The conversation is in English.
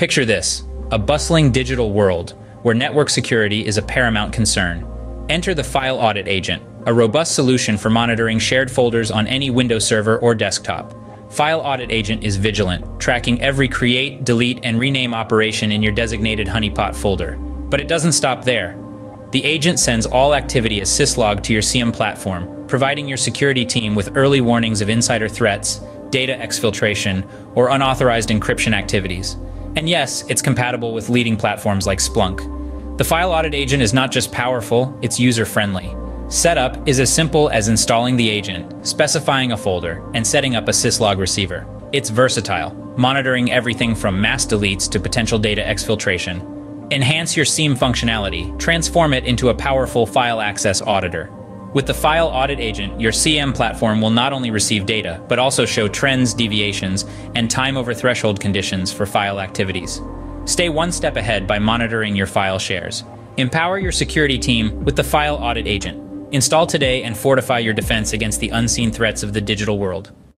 Picture this, a bustling digital world where network security is a paramount concern. Enter the File Audit Agent, a robust solution for monitoring shared folders on any Windows server or desktop. File Audit Agent is vigilant, tracking every create, delete, and rename operation in your designated honeypot folder. But it doesn't stop there. The agent sends all activity as Syslog to your SIEM platform, providing your security team with early warnings of insider threats, data exfiltration, or unauthorized encryption activities. And yes, it's compatible with leading platforms like Splunk. The File Audit Agent is not just powerful, it's user-friendly. Setup is as simple as installing the agent, specifying a folder, and setting up a Syslog receiver. It's versatile, monitoring everything from mass deletes to potential data exfiltration. Enhance your SIEM functionality, transform it into a powerful file access auditor. With the File Audit Agent, your SIEM platform will not only receive data, but also show trends, deviations, and time over threshold conditions for file activities. Stay one step ahead by monitoring your file shares. Empower your security team with the File Audit Agent. Install today and fortify your defense against the unseen threats of the digital world.